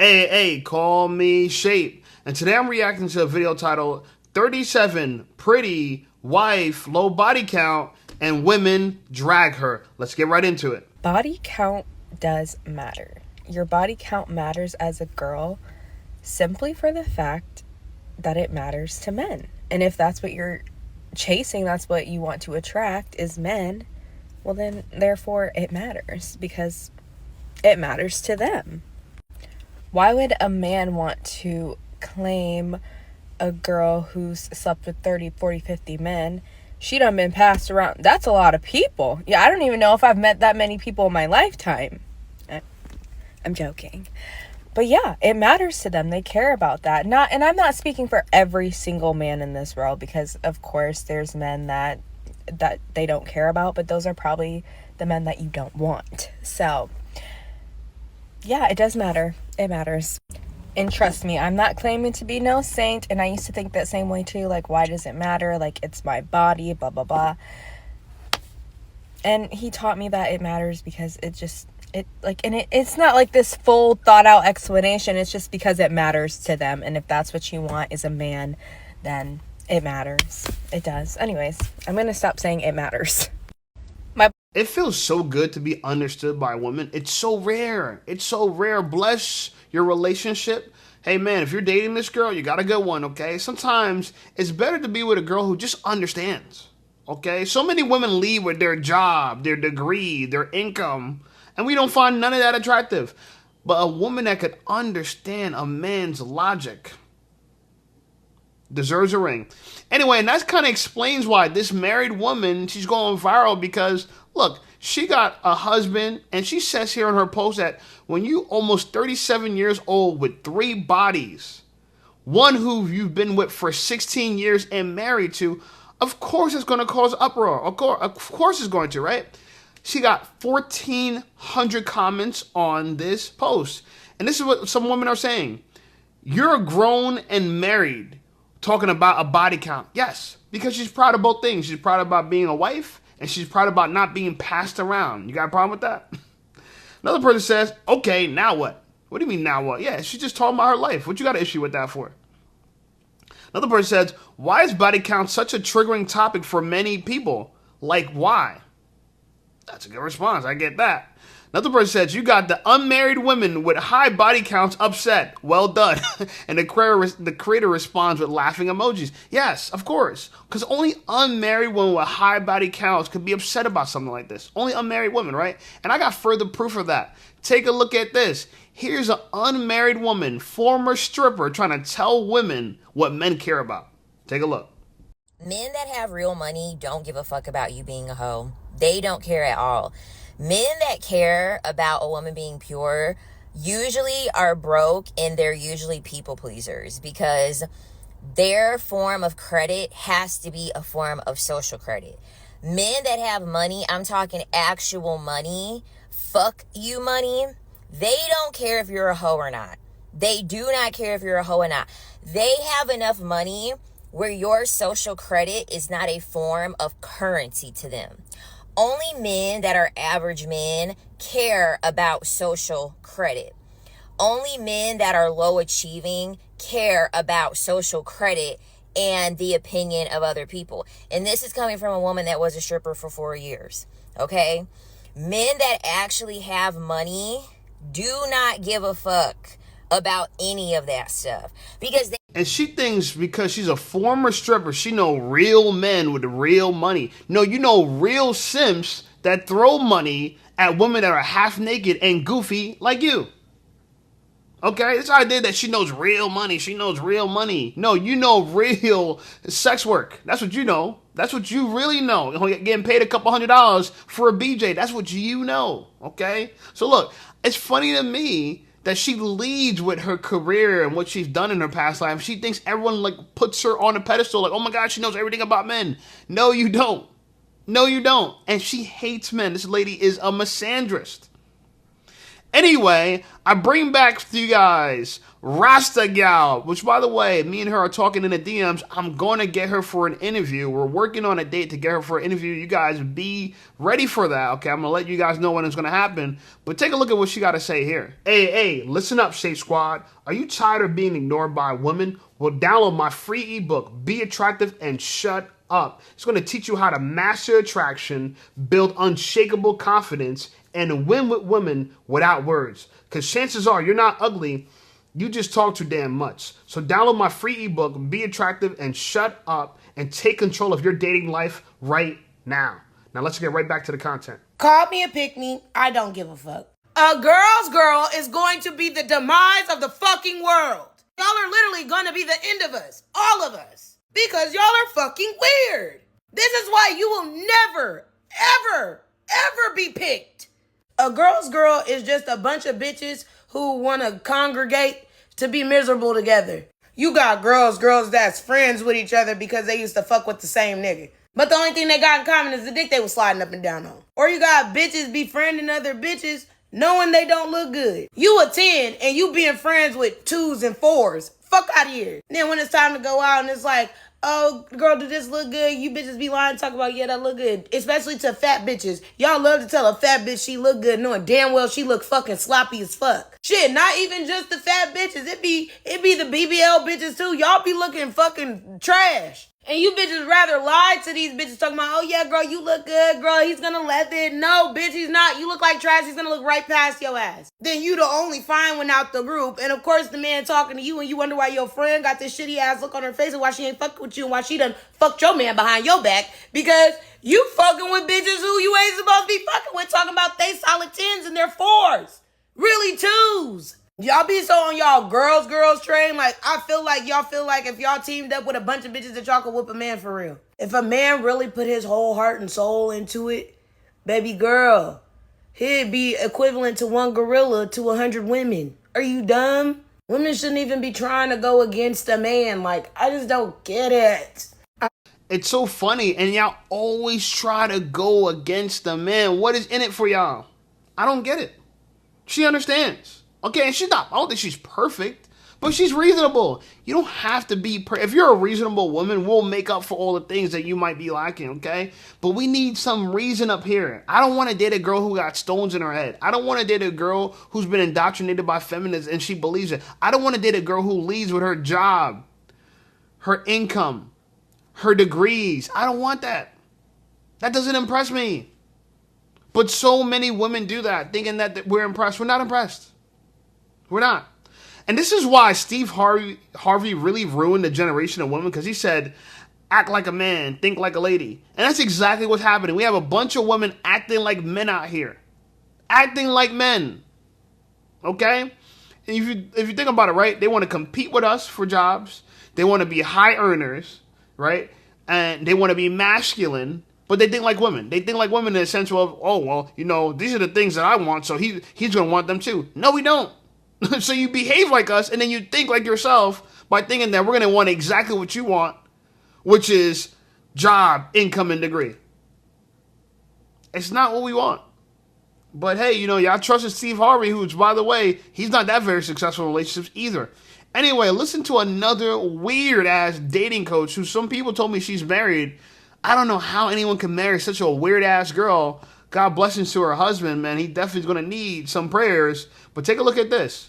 Hey, call me Shape. And today I'm reacting to a video titled 37 Pretty Wife Low Body Count and Women Drag Her. Let's get right into it. Body count does matter. Your body count matters as a girl simply for the fact that it matters to men. And if that's what you're chasing, that's what you want to attract is men, well then therefore it matters because it matters to them. Why would a man want to claim a girl who's slept with 30, 40, 50 men? She done been passed around. That's a lot of people. Yeah, I don't even know if I've met that many people in my lifetime. I'm joking. But yeah, it matters to them. They care about that. And I'm not speaking for every single man in this world, because of course there's men that they don't care about, but those are probably the men that you don't want. So yeah, it does matter. It matters. And trust me, I'm not claiming to be no saint, and I used to think that same way too. Like, why does it matter? Like, it's my body, blah, blah, blah. And he taught me that it matters because it's not like this full thought out explanation. It's just because it matters to them. And if that's what you want is a man, then it matters. It does. Anyways, I'm going to stop saying it matters. It feels so good to be understood by a woman. It's so rare. It's so rare. Bless your relationship. Hey man, if you're dating this girl, you got a good one, okay? Sometimes it's better to be with a girl who just understands, okay? So many women leave with their job, their degree, their income, and we don't find none of that attractive. But a woman that could understand a man's logic deserves a ring. Anyway, and that kind of explains why this married woman, she's going viral because, look, she got a husband, and she says here in her post that when you almost 37 years old with 3 bodies, one who you've been with for 16 years and married to, of course it's going to cause uproar. Of course it's going to, right? She got 1,400 comments on this post. And this is what some women are saying. You're grown and married, talking about a body count. Yes, because she's proud of both things. She's proud about being a wife, and she's proud about not being passed around. You got a problem with that? Another person says, okay, now what? What do you mean now what? Yeah, she's just talking about her life. What you got an issue with that for? Another person says, why is body count such a triggering topic for many people? Like, why? That's a good response. I get that. Another person says, you got the unmarried women with high body counts upset. Well done. And the creator responds with laughing emojis. Yes, of course. Because only unmarried women with high body counts could be upset about something like this. Only unmarried women, right? And I got further proof of that. Take a look at this. Here's an unmarried woman, former stripper, trying to tell women what men care about. Take a look. Men that have real money don't give a fuck about you being a hoe. They don't care at all. Men that care about a woman being pure usually are broke, and they're usually people pleasers because their form of credit has to be a form of social credit. Men that have money, I'm talking actual money, fuck you money, they don't care if you're a hoe or not. They do not care if you're a hoe or not. They have enough money where your social credit is not a form of currency to them. Only men that are average men care about social credit. Only men that are low achieving care about social credit and the opinion of other people. And this is coming from a woman that was a stripper for 4 years. Okay? Men that actually have money do not give a fuck about any of that stuff because and she thinks because she's a former stripper, she know real men with real money. No, you know real simps that throw money at women that are half naked and goofy like you. Okay, this idea that she knows real money, she knows real money. No, you know real sex work. That's what you know. That's what you really know. Getting paid a couple $100 for a BJ. That's what you know. Okay, so look, it's funny to me that she leads with her career and what she's done in her past life. She thinks everyone like puts her on a pedestal, like, oh my God, she knows everything about men. No, you don't. No, you don't. And she hates men. This lady is a misandrist. Anyway, I bring back to you guys Rasta Gal, which, by the way, me and her are talking in the DMs. I'm going to get her for an interview. We're working on a date to get her for an interview. You guys be ready for that, okay? I'm going to let you guys know when it's going to happen. But take a look at what she got to say here. Hey, listen up, Safe Squad. Are you tired of being ignored by women? Well, download my free ebook, Be Attractive and Shut Up. It's going to teach you how to master attraction, build unshakable confidence, and win with women without words. Because chances are you're not ugly, you just talk too damn much. So download my free ebook, Be Attractive and Shut Up, and take control of your dating life right now. Now let's get right back to the content. Call me a pick-me. I don't give a fuck. A girl's girl is going to be the demise of the fucking world. Y'all are literally going to be the end of us. All of us. Because y'all are fucking weird. This is why you will never, ever, ever be picked. A girl's girl is just a bunch of bitches who want to congregate to be miserable together. You got girls that's friends with each other because they used to fuck with the same nigga. But the only thing they got in common is the dick they was sliding up and down on. Or you got bitches befriending other bitches knowing they don't look good. You a 10 and you being friends with 2s and 4s. Fuck out of here. Then when it's time to go out and it's like, oh, girl, did this look good? You bitches be lying talk about, yeah, that look good. Especially to fat bitches. Y'all love to tell a fat bitch she look good knowing damn well she look fucking sloppy as fuck. Shit, not even just the fat bitches. It be the BBL bitches too. Y'all be looking fucking trash. And you bitches rather lie to these bitches talking about, oh yeah, girl, you look good, girl, he's gonna let it. No, bitch, he's not. You look like trash, he's gonna look right past your ass. Then you the only fine one out the group. And of course the man talking to you and you wonder why your friend got this shitty ass look on her face and why she ain't fucking with you and why she done fucked your man behind your back. Because you fucking with bitches who you ain't supposed to be fucking with, talking about they solid 10s and they're 4s. Really 2s. Y'all be so on y'all girls train. Like, I feel like y'all feel like if y'all teamed up with a bunch of bitches that y'all could whoop a man for real. If a man really put his whole heart and soul into it, baby girl, he'd be equivalent to one gorilla to 100 women. Are you dumb? Women shouldn't even be trying to go against a man. Like, I just don't get it. It's so funny, and y'all always try to go against the man. What is in it for y'all? I don't get it. She understands. Okay, and I don't think she's perfect, but she's reasonable. You don't have to be if you're a reasonable woman, we'll make up for all the things that you might be lacking, okay? But we need some reason up here. I don't want to date a girl who got stones in her head. I don't want to date a girl who's been indoctrinated by feminists and she believes it. I don't want to date a girl who leads with her job, her income, her degrees. I don't want that. That doesn't impress me. But so many women do that, thinking that we're impressed. We're not impressed. We're not. And this is why Steve Harvey really ruined the generation of women, because he said, act like a man, think like a lady. And that's exactly what's happening. We have a bunch of women acting like men out here. Acting like men. Okay? And if you think about it, right, they want to compete with us for jobs. They want to be high earners, right? And they want to be masculine, but they think like women. They think like women in the sense of, oh, well, you know, these are the things that I want, so he's going to want them too. No, we don't. So you behave like us, and then you think like yourself by thinking that we're going to want exactly what you want, which is job, income, and degree. It's not what we want. But hey, you know, y'all trusted Steve Harvey, who's, by the way, he's not that very successful in relationships either. Anyway, listen to another weird-ass dating coach who some people told me she's married. I don't know how anyone can marry such a weird-ass girl. God blessings to her husband, man. He definitely is going to need some prayers. But take a look at this.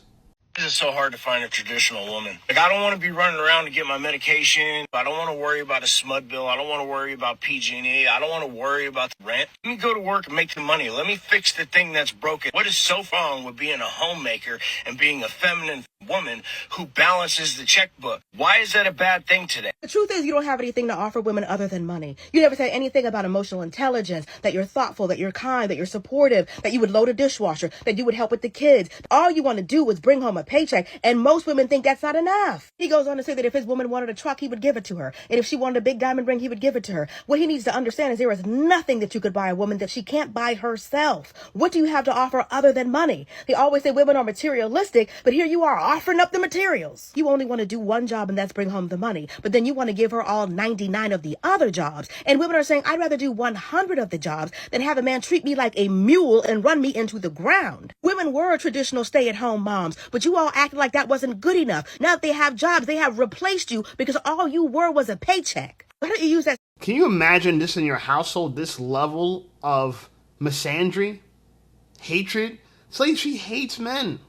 It's so hard to find a traditional woman. Like, I don't want to be running around to get my medication. I don't want to worry about a SMUD bill. I don't want to worry about PG&E. I don't want to worry about the rent. Let me go to work and make the money. Let me fix the thing that's broken. What is so wrong with being a homemaker and being a feminine woman who balances the checkbook? Why is that a bad thing today? The truth is you don't have anything to offer women other than money. You never say anything about emotional intelligence, that you're thoughtful, that you're kind, that you're supportive, that you would load a dishwasher, that you would help with the kids. All you want to do is bring home a a paycheck, and most women think that's not enough. He goes on to say that if his woman wanted a truck, he would give it to her. And if she wanted a big diamond ring, he would give it to her. What he needs to understand is there is nothing that you could buy a woman that she can't buy herself. What do you have to offer other than money? They always say women are materialistic, but here you are offering up the materials. You only want to do one job, and that's bring home the money. But then you want to give her all 99 of the other jobs. And women are saying, I'd rather do 100 of the jobs than have a man treat me like a mule and run me into the ground. Women were traditional stay-at-home moms, but you all acted like that wasn't good enough. Now that they have jobs, they have replaced you because all you were was a paycheck. Why don't you use that? Can you imagine this in your household, this level of misandry, hatred? It's like she hates men.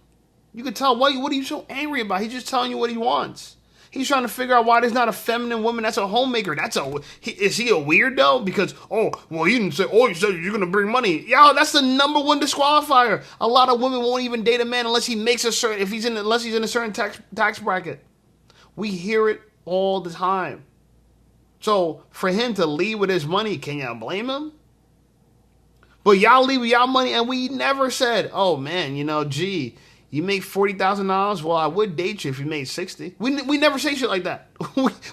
You can tell, what are you so angry about? He's just telling you what he wants. He's trying to figure out why there's not a feminine woman that's a homemaker. Is he a weirdo? Because, you said you're going to bring money. Yo, that's the number one disqualifier. A lot of women won't even date a man unless he makes unless he's in a certain tax bracket. We hear it all the time. So for him to leave with his money, can y'all blame him? But y'all leave with y'all money, and we never said, oh man, gee, you make $40,000. Well, I would date you if you made 60. We never say shit like that.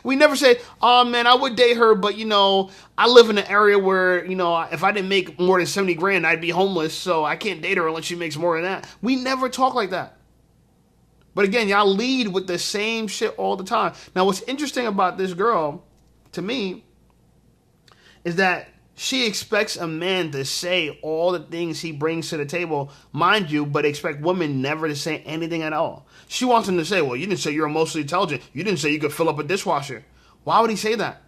we never say, oh man, I would date her, but I live in an area where if I didn't make more than 70 grand, I'd be homeless. So I can't date her unless she makes more than that. We never talk like that. But again, y'all lead with the same shit all the time. Now, what's interesting about this girl, to me, is that she expects a man to say all the things he brings to the table, mind you, but expect women never to say anything at all. She wants him to say, well, you didn't say you're emotionally intelligent. You didn't say you could fill up a dishwasher. Why would he say that?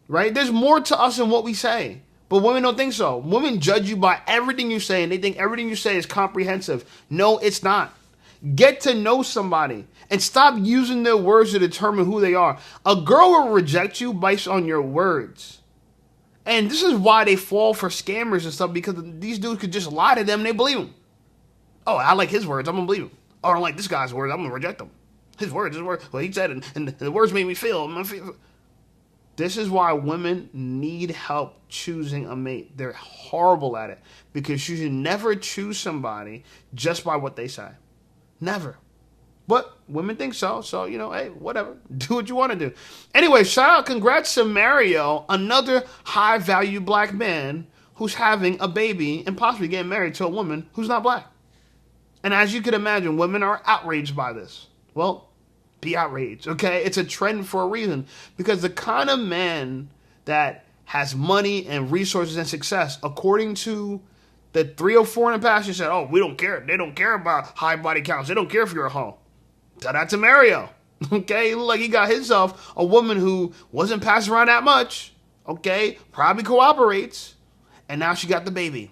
Right? There's more to us than what we say. But women don't think so. Women judge you by everything you say, and they think everything you say is comprehensive. No, it's not. Get to know somebody and stop using their words to determine who they are. A girl will reject you based on your words. And this is why they fall for scammers and stuff, because these dudes could just lie to them and they believe them. Oh, I like his words, I'm going to believe him. Oh, I don't like this guy's words, I'm going to reject him. His words. Well, he said it, and the words made me feel. This is why women need help choosing a mate. They're horrible at it, because you should never choose somebody just by what they say. Never. But women think so. So, hey, whatever. Do what you want to do. Anyway, congrats to Mario, another high-value black man who's having a baby and possibly getting married to a woman who's not black. And as you can imagine, women are outraged by this. Well, be outraged, okay? It's a trend for a reason. Because the kind of man that has money and resources and success, according to the 304 in the past, said, oh, we don't care. They don't care about high body counts. They don't care if you're a hoe. Tell that to Mario. Okay? It looked like he got himself a woman who wasn't passing around that much. Okay? Probably cooperates. And now she got the baby.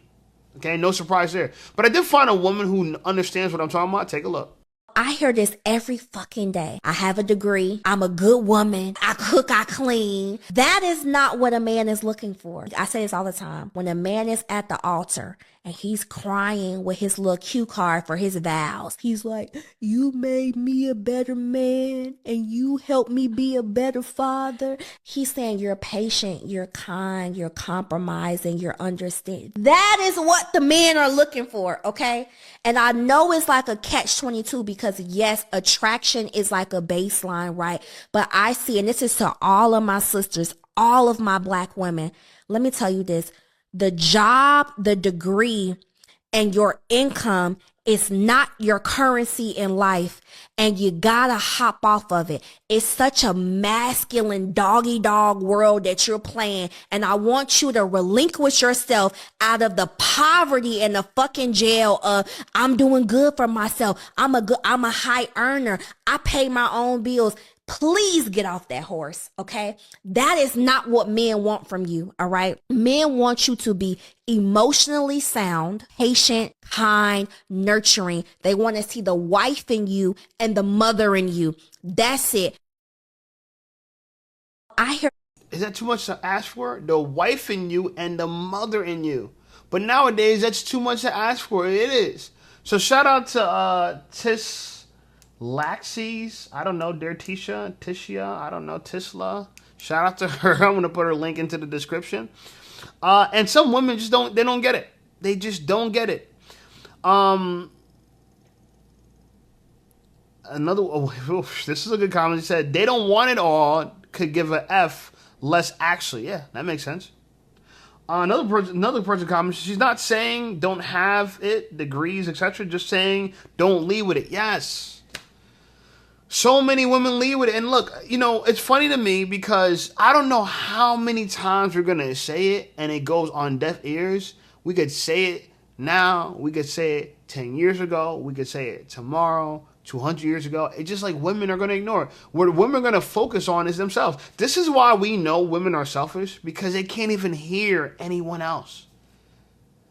Okay? No surprise there. But I did find a woman who understands what I'm talking about. Take a look. I hear this every fucking day. I have a degree. I'm a good woman. I cook, I clean. That is not what a man is looking for. I say this all the time. When a man is at the altar and he's crying with his little cue card for his vows, he's like, you made me a better man and you helped me be a better father. He's saying you're patient, you're kind, you're compromising, you're understanding. That is what the men are looking for, okay? And I know it's like a catch-22 because yes, attraction is like a baseline, right? But I see, and this is to all of my sisters, all of my black women, let me tell you this. The job, the degree, and your income is not your currency in life, and you gotta hop off of it. It's such a masculine doggy dog world that you're playing, and I want you to relinquish yourself out of the poverty and the fucking jail of I'm doing good for myself. I'm a high earner. I pay my own bills. Please get off that horse, okay? That is not what men want from you, all right? Men want you to be emotionally sound, patient, kind, nurturing. They want to see the wife in you and the mother in you. That's it. Is that too much to ask for? The wife in you and the mother in you. But nowadays, that's too much to ask for. It is. So shout out to Laxies, I don't know, Tisha, I don't know, Tisla. Shout out to her. I'm going to put her link into the description. And some women just don't get it. They just don't get it. Another, this is a good comment. He said, they don't want it all, could give a F less actually. Yeah, that makes sense. Another person comments, she's not saying don't have it, degrees, etc. Just saying don't lead with it. Yes. So many women lead with it. And look, you know, it's funny to me because I don't know how many times we're going to say it and it goes on deaf ears. We could say it now. We could say it 10 years ago. We could say it tomorrow. 200 years ago. It's just like women are going to ignore it. What women are going to focus on is themselves. This is why we know women are selfish, because they can't even hear anyone else.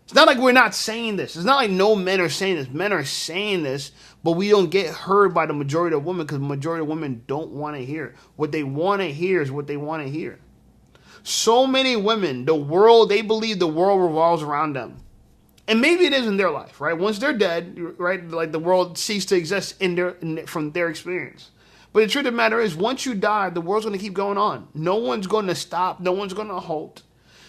It's not like we're not saying this. It's not like no men are saying this. Men are saying this, but we don't get heard by the majority of women because the majority of women don't want to hear. What they want to hear is what they want to hear. So many women, the world, they believe the world revolves around them. And maybe it is in their life, right? Once they're dead, right, like the world ceased to exist from their experience. But the truth of the matter is, once you die, the world's going to keep going on. No one's going to stop. No one's going to halt.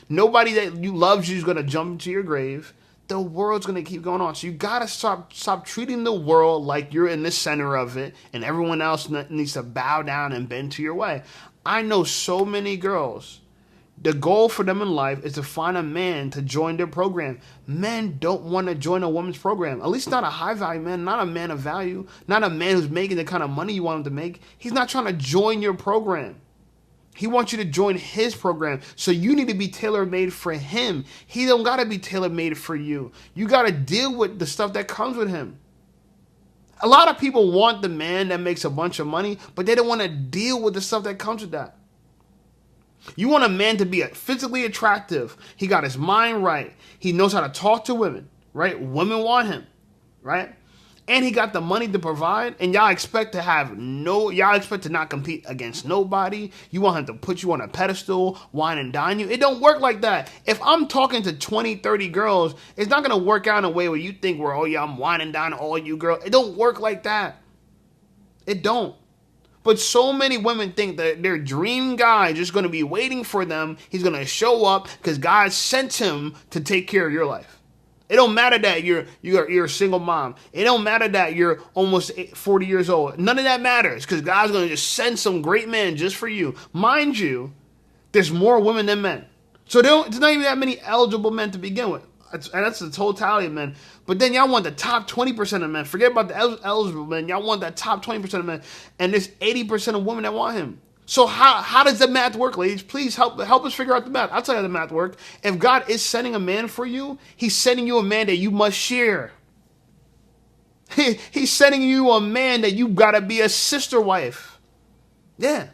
Nobody that you loves you is going to jump into your grave. The world's going to keep going on. So you got to stop treating the world like you're in the center of it and everyone else needs to bow down and bend to your way. I know so many girls. The goal for them in life is to find a man to join their program. Men don't want to join a woman's program. At least not a high value man, not a man of value, not a man who's making the kind of money you want him to make. He's not trying to join your program. He wants you to join his program. So you need to be tailor-made for him. He don't got to be tailor-made for you. You got to deal with the stuff that comes with him. A lot of people want the man that makes a bunch of money, but they don't want to deal with the stuff that comes with that. You want a man to be physically attractive. He got his mind right. He knows how to talk to women, right? Women want him, right? And he got the money to provide. And y'all expect to not compete against nobody. You want him to put you on a pedestal, wine and dine you. It don't work like that. If I'm talking to 20, 30 girls, it's not going to work out in a way where you think, well, oh yeah, I'm wine and dining all you girls. It don't work like that. It don't. But so many women think that their dream guy is just going to be waiting for them. He's going to show up because God sent him to take care of your life. It don't matter that you're a single mom. It don't matter that you're almost 40 years old. None of that matters because God's going to just send some great man just for you. Mind you, there's more women than men. So there's not even that many eligible men to begin with. And that's the totality of men. But then y'all want the top 20% of men. Forget about the eligible men. Y'all want that top 20% of men. And there's 80% of women that want him. So how does the math work, ladies? Please help us figure out the math. I'll tell you how the math works. If God is sending a man for you, he's sending you a man that you must share. He's sending you a man that you got to be a sister wife. Yeah.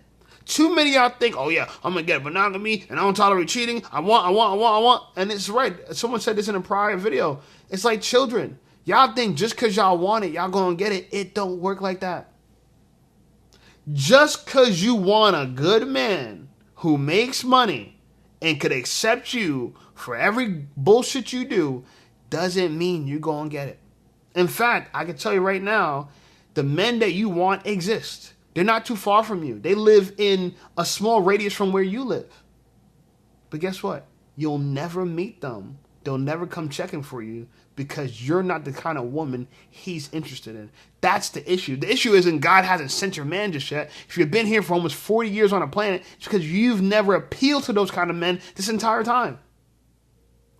Too many of y'all think, oh yeah, I'm going to get monogamy and I don't tolerate cheating. I want. And it's right. Someone said this in a prior video. It's like children. Y'all think just because y'all want it, y'all going to get it. It don't work like that. Just because you want a good man who makes money and could accept you for every bullshit you do doesn't mean you're going to get it. In fact, I can tell you right now, the men that you want exist. They're not too far from you. They live in a small radius from where you live. But guess what? You'll never meet them. They'll never come checking for you because you're not the kind of woman he's interested in. That's the issue. The issue isn't God hasn't sent your man just yet. If you've been here for almost 40 years on a planet, it's because you've never appealed to those kind of men this entire time.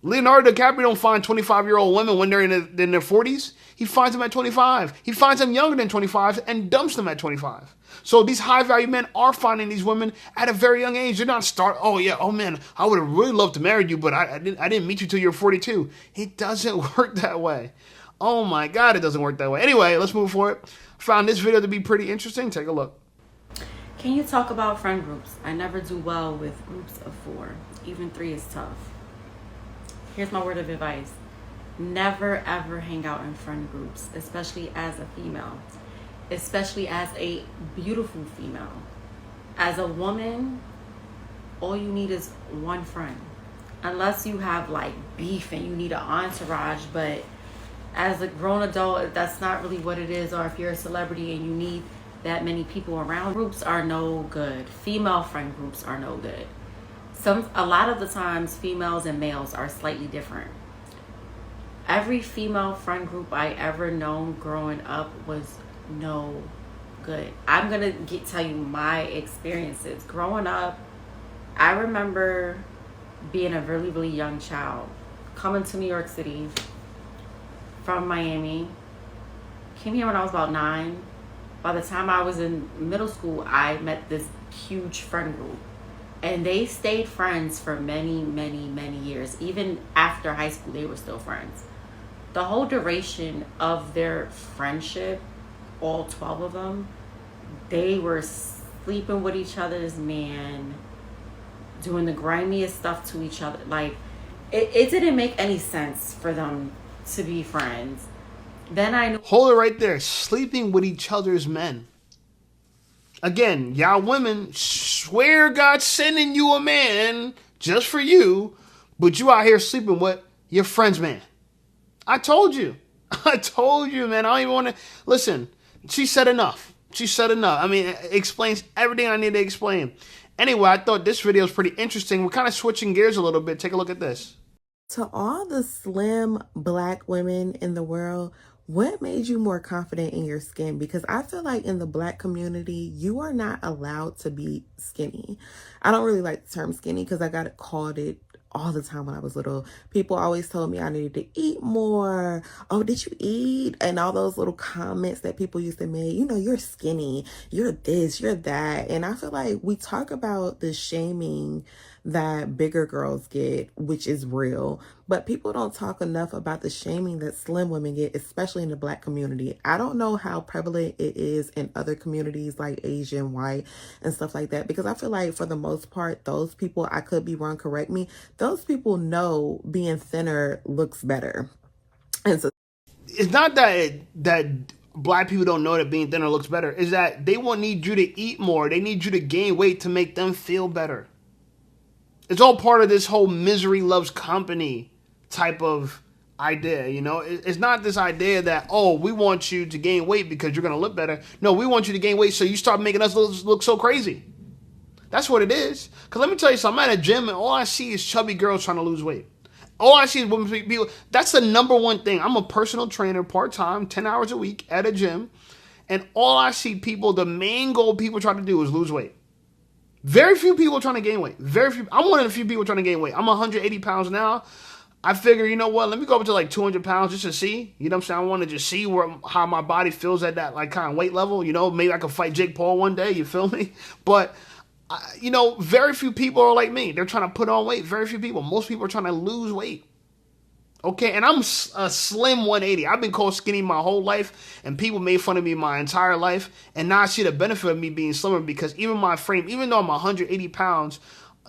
Leonardo DiCaprio don't find 25-year-old women when they're in their 40s. He finds them at 25. He finds them younger than 25 and dumps them at 25. So these high-value men are finding these women at a very young age. They're not oh man, I would have really loved to marry you, but I didn't meet you till you're 42. It doesn't work that way. Oh my God, it doesn't work that way. Anyway, let's move forward. Found this video to be pretty interesting. Take a look. Can you talk about friend groups? I never do well with groups of 4. Even 3 is tough. Here's my word of advice. Never ever hang out in friend groups, especially as a female, especially as a beautiful female. As a woman, all you need is one friend. Unless you have like beef and you need an entourage, but as a grown adult, that's not really what it is. Or if you're a celebrity and you need that many people around, groups are no good. Female friend groups are no good. A lot of the times females and males are slightly different. Every female friend group I ever known growing up was no good. I'm gonna tell you my experiences. Growing up, I remember being a really, really young child, coming to New York City from Miami. Came here when I was about 9. By the time I was in middle school, I met this huge friend group. And they stayed friends for many, many, many years. Even after high school, they were still friends. The whole duration of their friendship, all 12 of them, they were sleeping with each other's man, doing the grimiest stuff to each other. Like, it didn't make any sense for them to be friends. Then I knew. Hold it right there. Sleeping with each other's men. Again, y'all women swear God's sending you a man just for you, but you out here sleeping with your friend's man. I told you. I told you, man. I don't even want to. Listen, she said enough. She said enough. I mean, it explains everything I need to explain. Anyway, I thought this video was pretty interesting. We're kind of switching gears a little bit. Take a look at this. To all the slim Black women in the world, what made you more confident in your skin? Because I feel like in the Black community, you are not allowed to be skinny. I don't really like the term skinny because I got called it all the time when I was little. People always told me I needed to eat more. Oh, did you eat? And all those little comments that people used to make, you know, you're skinny, you're this, you're that. And I feel like we talk about the shaming that bigger girls get, which is real, but people don't talk enough about the shaming that slim women get, especially in the Black community. I don't know how prevalent it is in other communities like Asian, white, and stuff like that, because I feel like for the most part, those people, I could be wrong, correct me, those people know being thinner looks better. And so it's not that Black people don't know that being thinner looks better. Is that they won't need you to eat more. They need you to gain weight to make them feel better. It's all part of this whole misery loves company type of idea, you know? It's not this idea that, oh, we want you to gain weight because you're going to look better. No, we want you to gain weight so you start making us look so crazy. That's what it is. Because let me tell you something. I'm at a gym and all I see is chubby girls trying to lose weight. All I see is women, people. That's the number one thing. I'm a personal trainer part-time, 10 hours a week at a gym. And all I see people, the main goal people try to do is lose weight. Very few people are trying to gain weight. Very few. I'm one of the few people trying to gain weight. I'm 180 pounds now. I figure, you know what? Let me go up to like 200 pounds just to see. You know what I'm saying? I want to just see how my body feels at that like kind of weight level. You know, maybe I could fight Jake Paul one day. You feel me? But, you know, very few people are like me. They're trying to put on weight. Very few people. Most people are trying to lose weight. Okay, and I'm a slim 180. I've been called skinny my whole life, and people made fun of me my entire life, and now I see the benefit of me being slimmer because even my frame, even though I'm 180 pounds,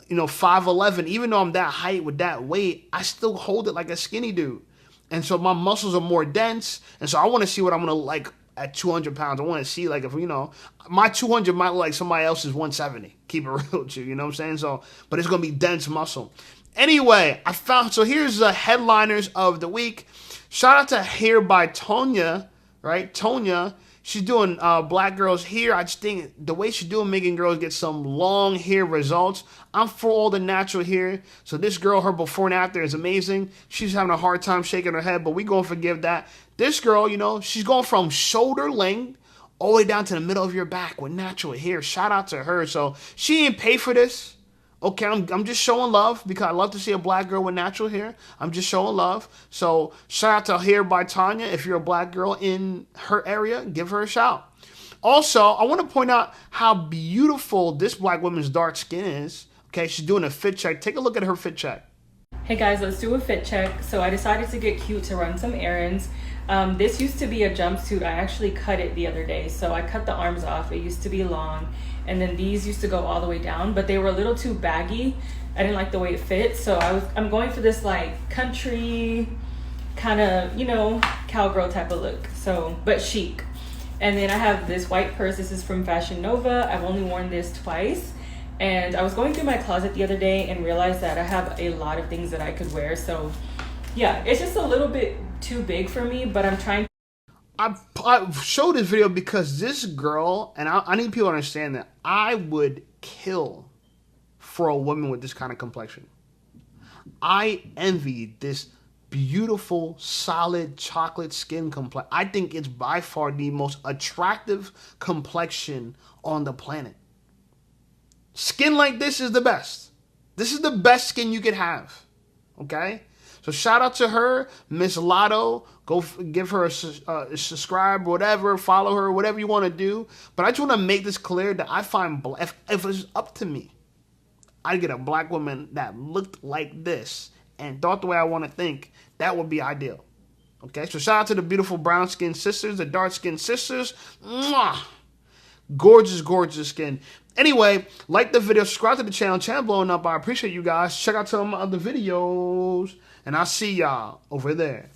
you know, 5'11", even though I'm that height with that weight, I still hold it like a skinny dude. And so my muscles are more dense, and so I want to see what I'm going to like at 200 pounds. I want to see, like, if, you know, my 200 might look like somebody else's 170. Keep it real with you, you know what I'm saying? So, but it's going to be dense muscle. Anyway, so here's the headliners of the week. Shout out to Hair by Tonya, right? Tonya, she's doing Black girls hair. I just think the way she's doing making girls get some long hair results. I'm for all the natural hair. So this girl, her before and after is amazing. She's having a hard time shaking her head, but we gonna forgive that. This girl, you know, she's going from shoulder length all the way down to the middle of your back with natural hair. Shout out to her. So she didn't pay for this. Okay, I'm just showing love because I love to see a Black girl with natural hair. I'm just showing love. So shout out to Hair by Tonya. If you're a Black girl in her area, give her a shout. Also, I want to point out how beautiful this Black woman's dark skin is. Okay, she's doing a fit check. Take a look at her fit check. Hey guys, let's do a fit check. So I decided to get cute to run some errands. This used to be a jumpsuit. I actually cut it the other day. So I cut the arms off. It used to be long. And then these used to go all the way down, but they were a little too baggy. I didn't like the way it fit. So I'm going for this like country kind of, you know, cowgirl type of look. So, but chic. And then I have this white purse. This is from Fashion Nova. I've only worn this twice. And I was going through my closet the other day and realized that I have a lot of things that I could wear. So yeah, it's just a little bit too big for me, but I'm trying. I showed this video because this girl, and I need people to understand that I would kill for a woman with this kind of complexion. I envy this beautiful, solid chocolate skin complexion. I think it's by far the most attractive complexion on the planet. Skin like this is the best. This is the best skin you could have. Okay? So shout out to her, Miss Lotto. Go give her a subscribe, whatever, follow her, whatever you want to do. But I just want to make this clear that I find, if it was up to me, I'd get a black woman that looked like this and thought the way I want to think. That would be ideal. Okay, so shout out to the beautiful brown-skinned sisters, the dark-skinned sisters. Mwah! Gorgeous, gorgeous skin. Anyway, like the video, subscribe to the channel blowing up. I appreciate you guys. Check out some of my other videos, and I'll see y'all over there.